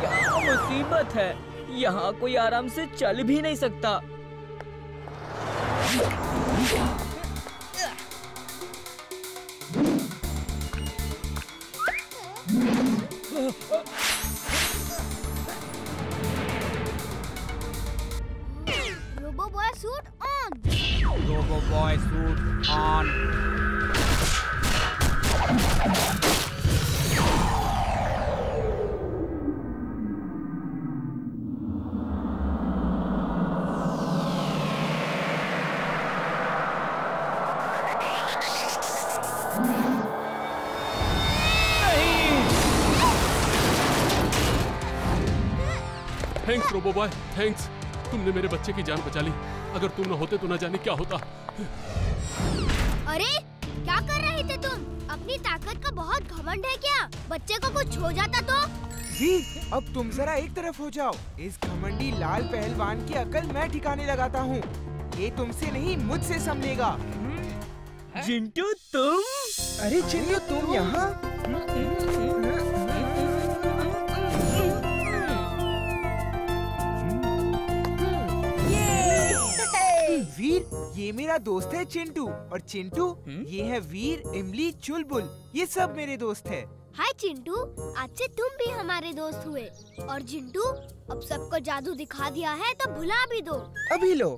क्या मुसीबत है, यहाँ कोई आराम से चल भी नहीं सकता। Robo boy suit on. Robo boy suit on. Thanks robo boy, thanks. तुमने मेरे बच्चे की जान बचा ली। अगर तुम न होते तो न जाने क्या होता। अरे क्या कर रहे थे तुम? अपनी ताकत का बहुत घमंड है क्या? बच्चे को कुछ हो जाता तो? वीर, अब तुम जरा एक तरफ हो जाओ। इस घमंडी लाल पहलवान की अकल मैं ठिकाने लगाता हूँ। ये तुमसे नहीं मुझसे संभलेगा। चिंटू तुम? अरे चिंटू तुम यहाँ? वीर, ये मेरा दोस्त है चिंटू, और चिंटू ये है वीर, इमली, चुलबुल। ये सब मेरे दोस्त है। हाय चिंटू, आज से तुम भी हमारे दोस्त हुए। और चिंटू, अब सबको जादू दिखा दिया है तो भुला भी दो। अभी लो।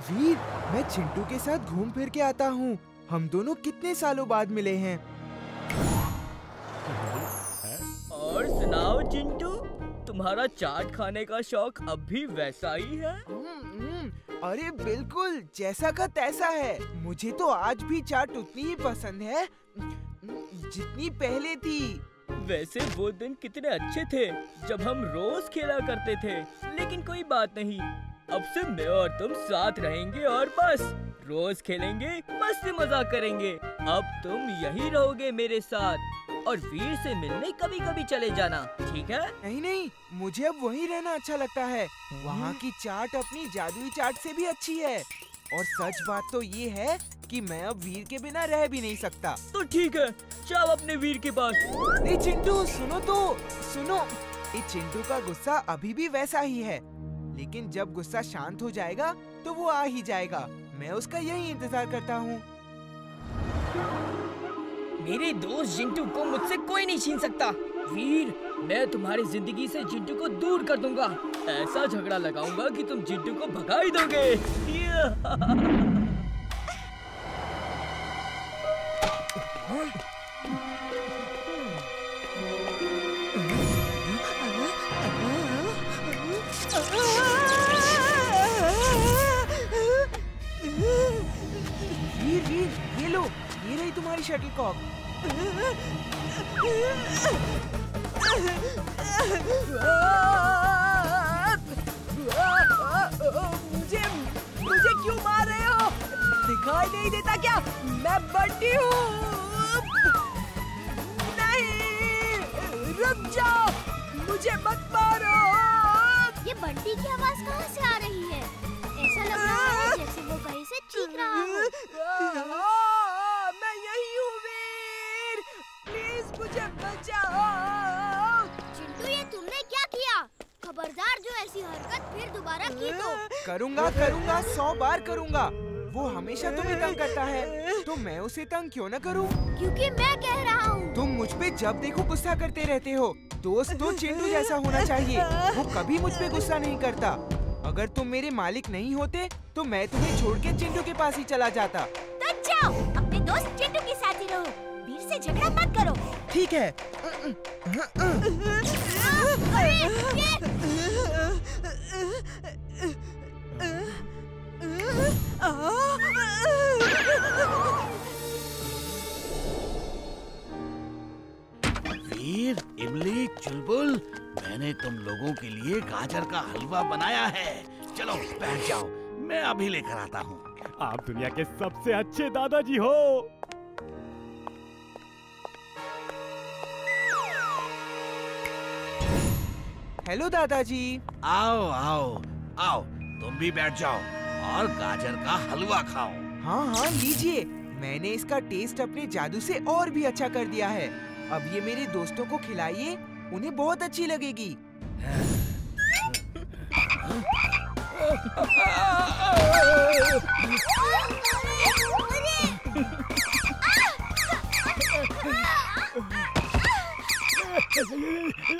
वीर, मैं चिंटू के साथ घूम फिर के आता हूँ। हम दोनों कितने सालों बाद मिले हैं। और सुनाओ चिंटू, तुम्हारा चाट खाने का शौक अब भी वैसा ही है? अरे बिल्कुल, जैसा का तैसा है। मुझे तो आज भी चाट उतनी ही पसंद है जितनी पहले थी। वैसे वो दिन कितने अच्छे थे जब हम रोज खेला करते थे। लेकिन कोई बात नहीं, अब से मैं और तुम साथ रहेंगे और बस रोज खेलेंगे, मस्ती मजाक करेंगे। अब तुम यही रहोगे मेरे साथ, और वीर से मिलने कभी कभी चले जाना, ठीक है? नहीं नहीं, मुझे अब वहीं रहना अच्छा लगता है। वहाँ की चाट अपनी जादुई चाट से भी अच्छी है। और सच बात तो ये है कि मैं अब वीर के बिना रह भी नहीं सकता। तो ठीक है, जाओ अपने वीर के पास। नहीं चिंटू, सुनो तो सुनो। ये चिंटू का गुस्सा अभी भी वैसा ही है, लेकिन जब गुस्सा शांत हो जाएगा तो वो आ ही जाएगा। मैं उसका यही इंतजार करता हूँ। मेरे दोस्त जिंटू को मुझसे कोई नहीं छीन सकता। वीर, मैं तुम्हारी जिंदगी से जिंटू को दूर कर दूंगा। ऐसा झगड़ा लगाऊंगा कि तुम जिंटू को भगा ही दोगे। वीर वीर, ये लो, ये रही तुम्हारी शटलकॉक। मुझे क्यों मार रहे हो? दिखाई नहीं देता क्या? मैं बंटी हूँ। नहीं, रुक जाओ, मुझे मत मारो। ये बंटी की आवाज कहाँ से आ रही है? ऐसा लग रहा है जैसे वो कहीं से चीख रहा हो। मैं यही हूँ वीर, प्लीज मुझे बचाओ। चिंटू, ये तुमने क्या किया? खबरदार जो ऐसी हरकत फिर दोबारा की तो। करूँगा करूँगा, 100 बार करूँगा। वो हमेशा तुम्हें तंग करता है, तो मैं उसे तंग क्यों न करूँ? क्योंकि मैं कह रहा हूँ। तुम मुझ पे जब देखो गुस्सा करते रहते हो। दोस्त तो चिंटू जैसा होना चाहिए, वो कभी मुझ पे गुस्सा नहीं करता। अगर तुम मेरे मालिक नहीं होते तो मैं तुम्हें छोड़ के चिंटू के पास ही चला जाता। तो जाओ, अपने दोस्त चिंटू के साथ ही रहो। वीर से झगड़ा मत करो। ठीक है। वीर, इमली, चुलबुल, मैंने तुम लोगों के लिए गाजर का हलवा बनाया है। चलो बैठ जाओ, मैं अभी लेकर आता हूँ। आप दुनिया के सबसे अच्छे दादाजी हो। हेलो दादाजी। आओ आओ आओ, तुम भी बैठ जाओ और गाजर का हलवा खाओ। हाँ हाँ लीजिए, मैंने इसका टेस्ट अपने जादू से और भी अच्छा कर दिया है। अब ये मेरे दोस्तों को खिलाइए, उन्हें बहुत अच्छी लगेगी।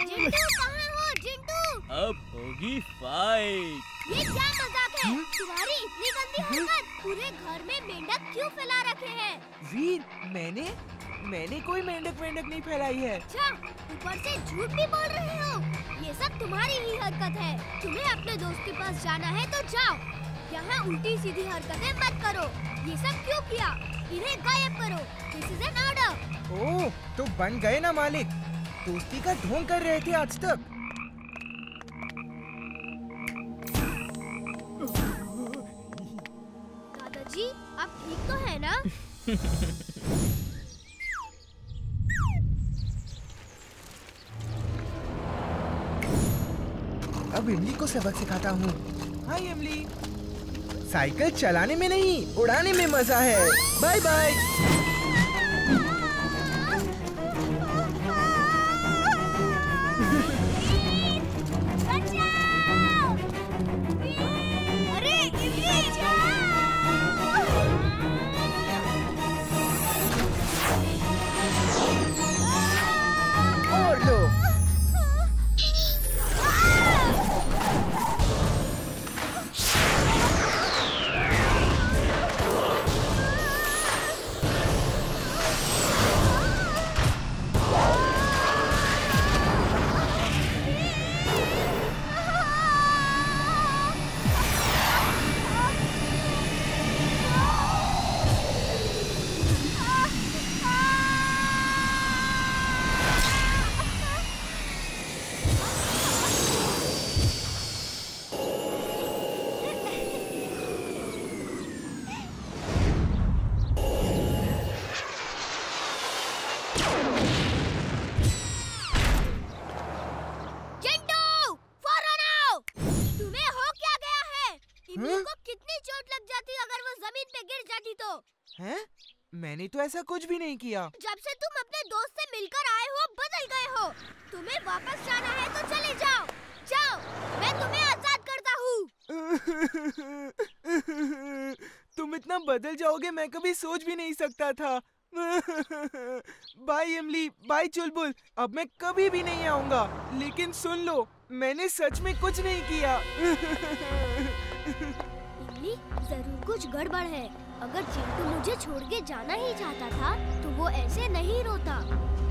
जिंटू कहाँ हो जिंटू? अब होगी फाइट। ये क्या मजाक है? तुम्हारी इतनी गंदी हरकत, पूरे घर में मेंढक क्यों फैला रखे हैं? वीर, मैंने कोई मेंढक नहीं फैलाई है। अच्छा, ऊपर से झूठ भी बोल रहे हो। ये सब तुम्हारी ही हरकत है। तुम्हें अपने दोस्त के पास जाना है तो जाओ, यहाँ उल्टी सीधी हरकतें मत करो। ये सब क्यों किया? इन्हें गायब करो। This is an order. ओह, तो बन गए ना मालिक। दोस्ती का ढोंग कर रहे थे आज तक। दादाजी, आप ठीक तो है ना? अब इमली को सबक सिखाता हूँ। हाय इमली। साइकिल चलाने में नहीं, उड़ाने में मजा है। Bye bye. अरे इमली, और लो। हैं? मैंने तो ऐसा कुछ भी नहीं किया। जब से तुम अपने दोस्त से मिलकर आए हो बदल गए हो। तुम्हें वापस जाना है तो चले जाओ, जाओ, मैं तुम्हें आजाद करता हूँ। तुम इतना बदल जाओगे मैं कभी सोच भी नहीं सकता था। बाय इमली, बाय चुलबुल, अब मैं कभी भी नहीं आऊंगा। लेकिन सुन लो, मैंने सच में कुछ नहीं किया। इमली, जरूर कुछ गड़बड़ है। अगर चिंटू मुझे छोड़ के जाना ही चाहता था तो वो ऐसे नहीं रोता।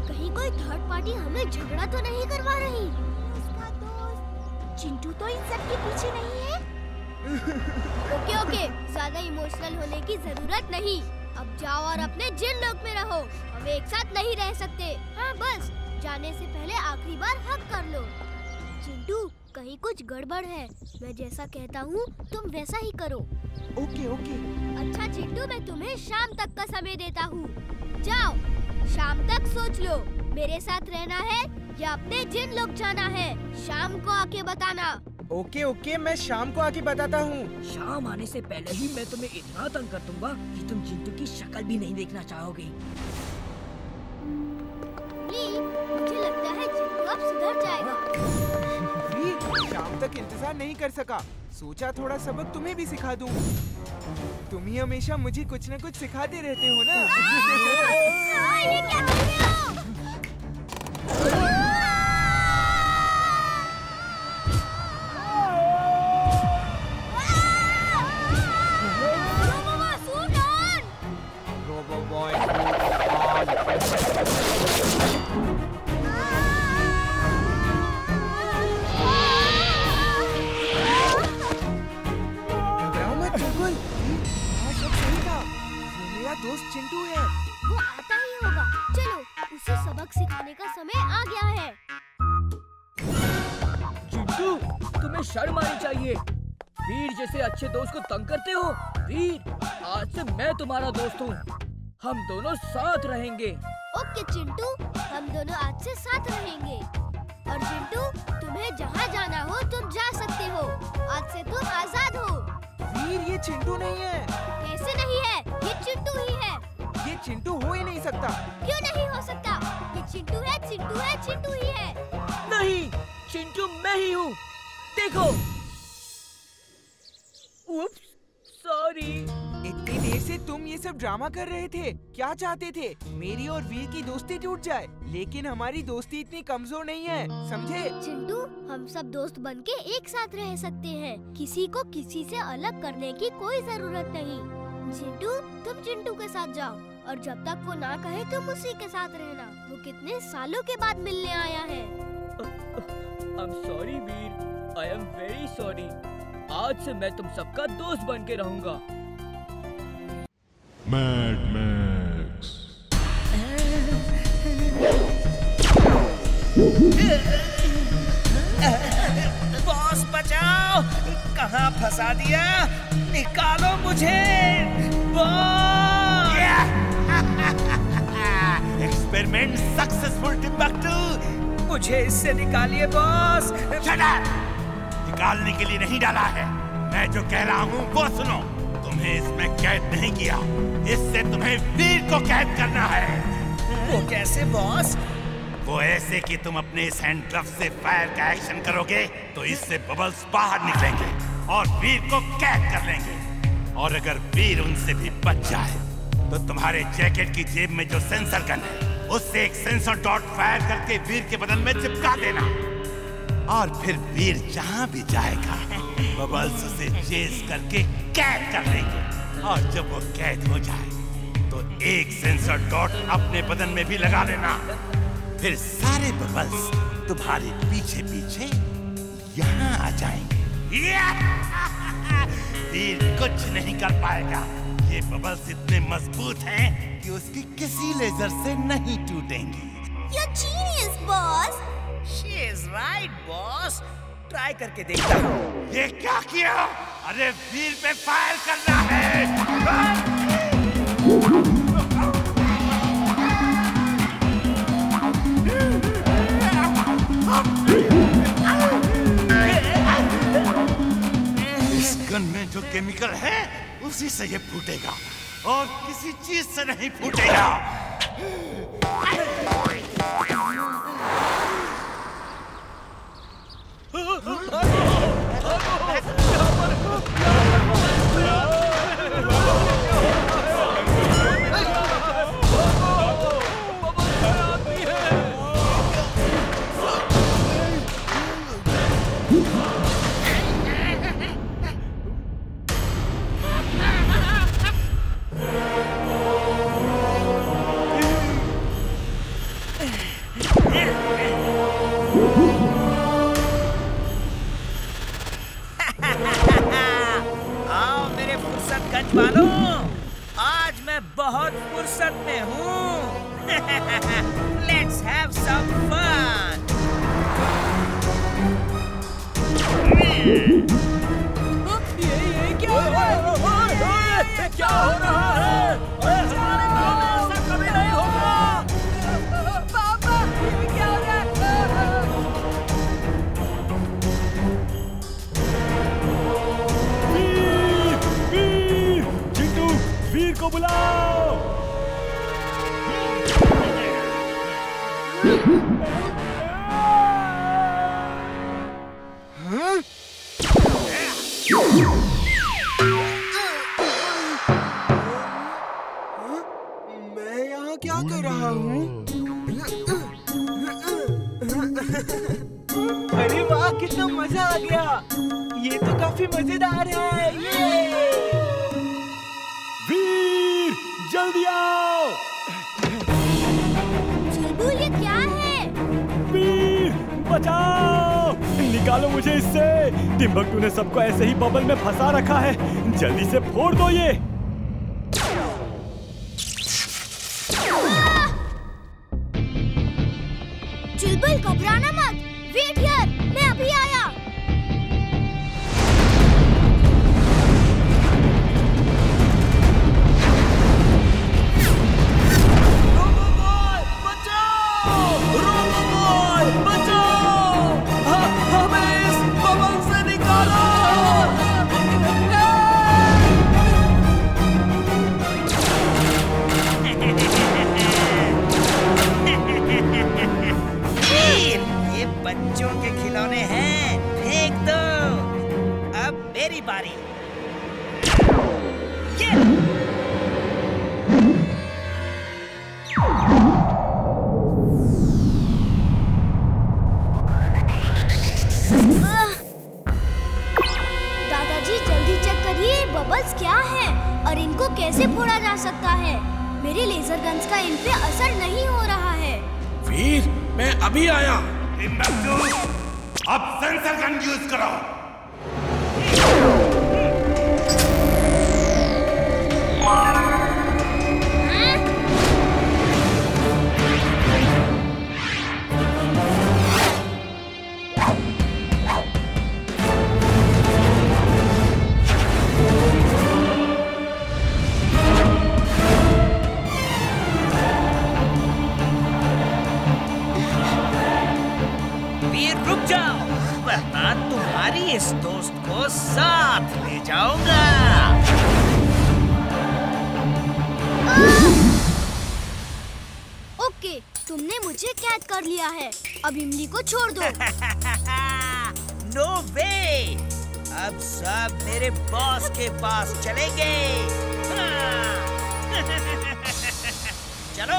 कहीं कोई थर्ड पार्टी हमें झगड़ा तो नहीं करवा रही। उसका दोस्त चिंटू तो इन सब के पीछे नहीं है। ओके ओके, ज्यादा इमोशनल होने की जरूरत नहीं। अब जाओ और अपने जिन लोक में रहो। हम एक साथ नहीं रह सकते। हाँ बस, जाने से पहले आखिरी बार हक कर लो। चिंटू, कहीं कुछ गड़बड़ है। मैं जैसा कहता हूँ तुम वैसा ही करो। Okay okay. अच्छा चिंटू, मैं तुम्हें शाम तक का समय देता हूँ। जाओ, शाम तक सोच लो, मेरे साथ रहना है या अपने जिन लोक जाना है। शाम को आके बताना। ओके ओके, मैं शाम को आके बताता हूँ। शाम आने से पहले ही मैं तुम्हें इतना तंग कर दूंगा कि तुम चिंटू की शक्ल भी नहीं देखना चाहोगे। मुझे लगता है चिंटू अब सुधर जाएगा। शाम तक इंतजार नहीं कर सका, सोचा थोड़ा सबक तुम्हें भी सिखा दूं। तुम ही हमेशा मुझे कुछ न कुछ सिखाते रहते हो ना। ये क्या कर रहे हो? रोबो बॉय दोस्त चिंटू है। वो आता ही होगा। चलो, उसे सबक सिखाने का समय आ गया है। चिंटू, तुम्हें शर्म आनी चाहिए। वीर जैसे अच्छे दोस्त को तंग करते हो। वीर, आज से मैं तुम्हारा दोस्त हूँ। हम दोनों साथ रहेंगे। ओके चिंटू, हम दोनों आज से साथ रहेंगे। और चिंटू, तुम्हें जहाँ जाना हो तुम जा सकते हो। आज से तुम आजाद हो। वीर, ये चिंटू नहीं है। कैसे नहीं है? ये चिंटू ही है। चिंटू हो ही नहीं सकता। क्यों नहीं हो सकता? ये चिंटू है, चिंटू है, चिंटू ही है। नहीं, चिंटू मैं ही हूँ। देखो। उप्स, सॉरी। इतनी देर से तुम ये सब ड्रामा कर रहे थे। क्या चाहते थे? मेरी और वीर की दोस्ती टूट जाए, लेकिन हमारी दोस्ती इतनी कमजोर नहीं है, समझे? चिंटू, हम सब दोस्त बनके एक साथ रह सकते हैं। किसी को किसी से अलग करने की कोई जरूरत नहीं। चिंटू, तुम चिंटू के साथ जाओ और जब तक वो ना कहे तुम उसी के साथ रहना। वो कितने सालों के बाद मिलने आया है। I am sorry Veer, I am very sorry. आज से मैं तुम सबका दोस्त बन के रहूंगा। Mad max. बॉस बचाओ, कहाँ फंसा दिया? निकालो मुझे बॉस। एक्सपेरिमेंट सक्सेसफुल टिम्बक्टू, मुझे इससे निकालिए बॉस। Shut up! निकालने के लिए नहीं डाला है, मैं जो कह रहा हूँ वो सुनो। तुम्हें इसमें कैद नहीं किया, इससे तुम्हें वीर को कैद करना है। वो कैसे बॉस? वो ऐसे कि तुम अपने इस हैंड ग्लव से फायर का एक्शन करोगे तो इससे बबल्स बाहर निकलेंगे और वीर को कैद कर लेंगे। और अगर वीर उनसे भी बच जाए तो तुम्हारे जैकेट की जेब में जो सेंसर गन है उससे एक सेंसर डॉट फायर करके वीर के बदन में चिपका देना। और फिर वीर जहाँ भी जाएगा बबल्स उसे चेस करके कैद कर लेंगे। और जब वो कैद हो जाए तो एक सेंसर डॉट अपने बदन में भी लगा लेना। फिर सारे बबल्स तुम्हारे पीछे पीछे यहाँ आ जाएंगे। वीर कुछ नहीं कर पाएगा, ये बबल्स इतने मजबूत हैं कि उसकी किसी लेजर से नहीं टूटेंगी। You're genius, boss. She is right, boss. Try करके देखता हूँ। ये क्या किया? अरे वीर पे फायर करना है। इस गन में जो केमिकल है उसी से ये फूटेगा और किसी चीज से नहीं फूटेगा। आज मैं बहुत फुर्सत में हूँ। Let's have some fun. ये क्या हो रहा है? क्या हो रहा है? ऐसा कभी नहीं होगा। पापा, ये क्या हो रहा है? वीर! चिंटू, वीर को बुलाओ! मैं यहाँ क्या कर रहा हूँ? अरे वाह, कितना मजा आ गया! ये तो काफी मजेदार है। ये वीर, जल्दी आओ! चुलबुल, ये क्या है? वीर, बचाओ! निकालो मुझे इससे! टिम्बक्टू ने सबको ऐसे ही बबल में फंसा रखा है। जल्दी से फोड़ दो ये! चुलबुल, घबराना मत। वेट हियर, मैं अभी आया। दादाजी जल्दी चेक करिए बबल्स क्या है और इनको कैसे फोड़ा जा सकता है। मेरे लेजर गन्स का इन पे असर नहीं हो रहा है। वीर, मैं अभी आया। टिम्बक्टू, अब सेंसर गन यूज करो। रुक जाओ, वरना तुम्हारी इस दोस्त को साथ ले जाऊंगा। ओके, तुमने मुझे कैद कर लिया है। अब इमली को छोड़ दो। नो वे, अब सब मेरे बॉस के पास चलेंगे। चलो।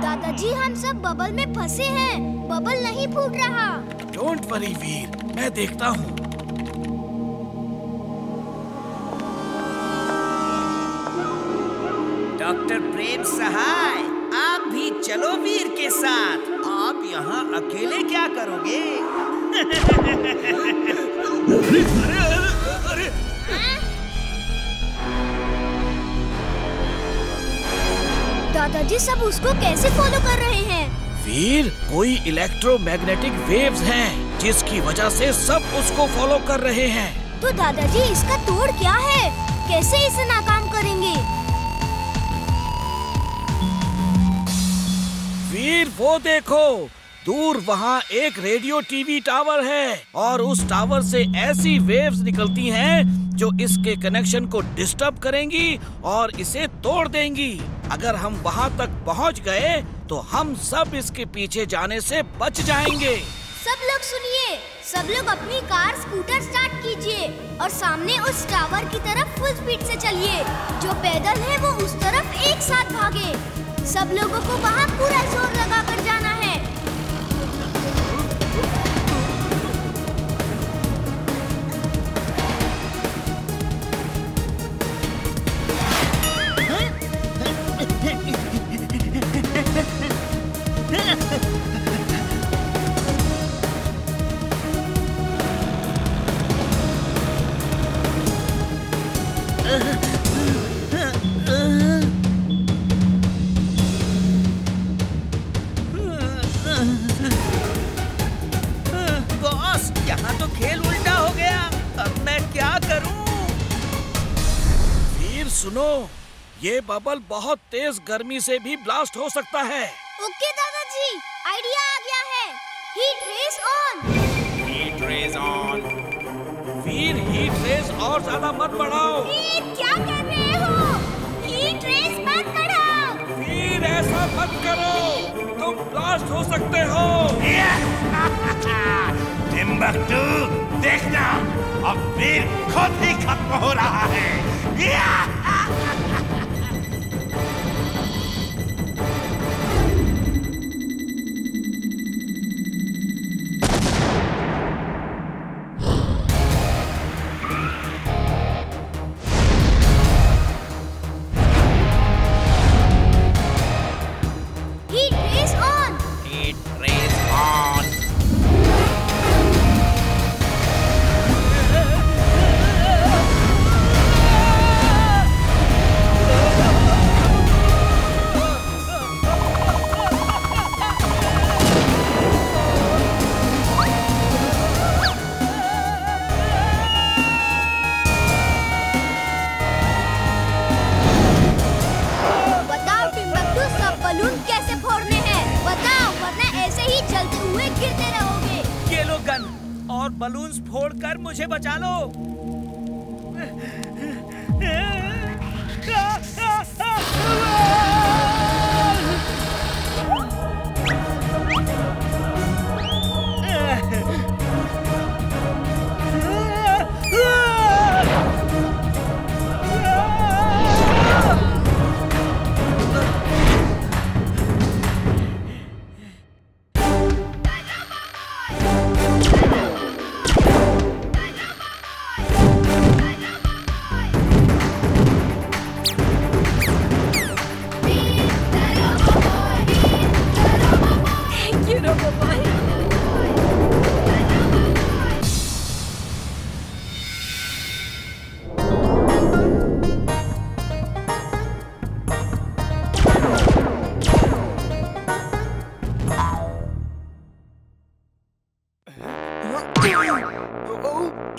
दादाजी, हम सब बबल में फंसे हैं। बबल नहीं फूट रहा। डोंट वरी वीर, मैं देखता हूँ। डॉक्टर प्रेम सहाय, आप भी चलो वीर के साथ। आप यहाँ अकेले क्या करोगे? अरे, दादाजी सब उसको कैसे फॉलो कर रहे हैं? वीर, कोई इलेक्ट्रोमैग्नेटिक वेव्स हैं, जिसकी वजह से सब उसको फॉलो कर रहे हैं। तो दादाजी इसका तोड़ क्या है? कैसे इसे नाकाम करेंगे? वीर, वो देखो, दूर वहाँ एक रेडियो टीवी टावर है और उस टावर से ऐसी वेव्स निकलती हैं जो इसके कनेक्शन को डिस्टर्ब करेंगी और इसे तोड़ देंगी। अगर हम वहाँ तक पहुँच गए तो हम सब इसके पीछे जाने से बच जाएंगे। सब लोग सुनिए, सब लोग अपनी कार स्कूटर स्टार्ट कीजिए और सामने उस टावर की तरफ फुल स्पीड से चलिए। जो पैदल है वो उस तरफ एक साथ भागे। सब लोगों को वहाँ पूरा जोर लगा कर जाना है। बॉस, यहाँ तो खेल उल्टा हो गया। अब मैं क्या करूँ? वीर सुनो, ये बबल बहुत तेज गर्मी से भी ब्लास्ट हो सकता है। ओके दादाजी, आइडिया आ गया है। Heat race on. Heat race on. Veer, heat race और ज्यादा मत बढ़ाओ। वीर, क्या कर रहे हो? हीट रेस मत बढ़ाओ। वीर, ऐसा मत करो, तुम ब्लास्ट हो सकते हो। टिम्बक्टू, देखना, अब वीर खुद ही खत्म हो रहा है। Heat race on. Heat race on. बताओ टिम्बक्टू, सब बलून कैसे फोड़ने हैं? बताओ, वरना ऐसे ही चलते हुए गिरते रहोगे। ये लो गन और बलून्स फोड़कर मुझे बचा लो।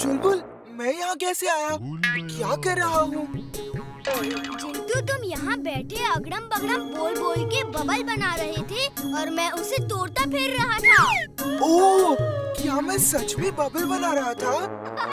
चुलबुल, मैं यहाँ कैसे आया? क्या कर रहा हूँ? चिंटू, तुम यहाँ बैठे अगड़म बगड़म बोल बोल के बबल बना रहे थे और मैं उसे तोड़ता फिर रहा था। ओह, क्या मैं सच में बबल बना रहा था?